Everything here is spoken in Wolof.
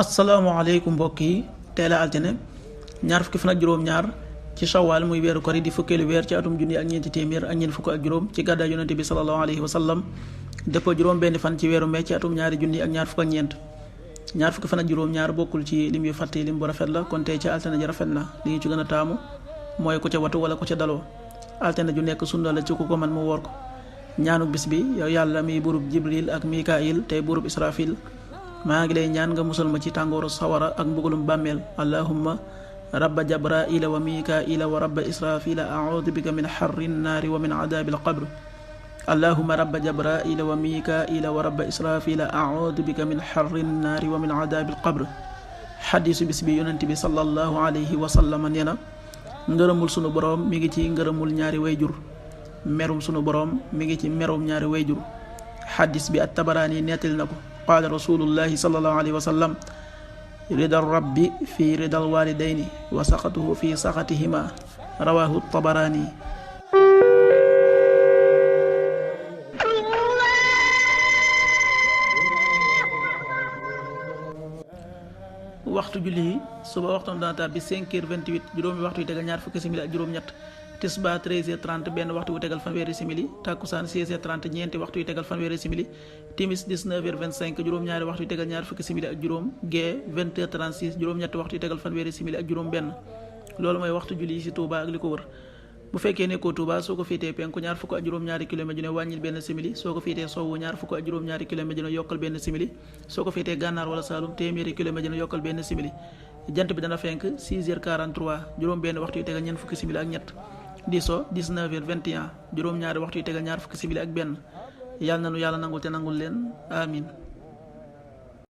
asalaamaaleykum mbokk yi tey la altine ñaar fukki fan ak juróom-ñaar ci shawaal muy weeru kori di fukkeelu weer ci atum junni ak ñeenti téeméer ak ñeent fukk ak juróom ci gàddaay yonente bi sallallahu alayhi wa sallam dëppoo juróom benn fan ci weeru mai ci atum ñaari junni ak ñaar fukk ak ñeent ñaar fukki fan ak juróom-ñaar bokkul ci lim yu fàtte lim bu rafet la kon tey ci altine ji rafet na li ñu ci gën a taamu mooy ku ca watu wala ku ca daloo altine ju nekk sunna la ci ku ko man mu woor ko ñaanu bis bi yow yàlla mi buurub jibril ak mikail tey buurub israfil maa ngi lay ñaan nga musal ma ci tàngooru sawara ak mbugalum bàmmeel allahumma rabba jabraila wa mikaila wa rabba israfila a'udhu bika min harri nnaari wa min adabil qabr allahumma rabba jabraila wa mikaila wa rabba israfila a'udhu bika min harri nnaari wa min adabil qabr xadiisu bis bi yonent bi sallallahu alayhi wa sallam nee na ngërëmul sunu boroom mi ngi ci ngërëmul ñaari wayjur merum sunu boroom mi ngi ci merum ñaari wayjur xadiis bi at-Tabaraani nettali na ko qaala rasulullahi sallallahu alayhi wa sallam ridal rabbi fi ridal walidayni wa saqatuhu fi saqatihima rawahu tabaraani. waxtu julli yi suba waxtoon dana tàbbi 5h28 juróomi waxtu yu tegal ñaar fukki simili ak juróom-ñett tisba 13h30 benn waxtu wu tegal fanweeri simili takkusaan 16h30 ñeenti waxtu yu tegal fanweeri simili timis 19h25 juróom-ñaari waxtu yu tegal ñaar fukki simili ak juróom gee 20h36 juróom-ñetti waxtu yu tegal fanweeri simili ak juróom benn loolu mooy waxtu julli yi ci Touba ak li ko wër bu fekkee nekkoo Touba soo ko féetee penku ñaar fukk ak juróom-ñaari kilomètre dina wàññil benn simili soo ko féetee sowwu ñaar fukk ak juróom-ñaari kilomètre dina yokkal benn simili soo ko féetee gànnaar wala Saalum téeméeri kilomètre dina yokkal benn simili jant bi dana fenk 6h43 juróom benn waxtu yu tegal ñeent fukki simili ak ñett di so 19h21 juróom-ñaari waxtu yu tegal ñaar fukki simili ak benn yàlla na nu yàlla nangul te nangul leen amin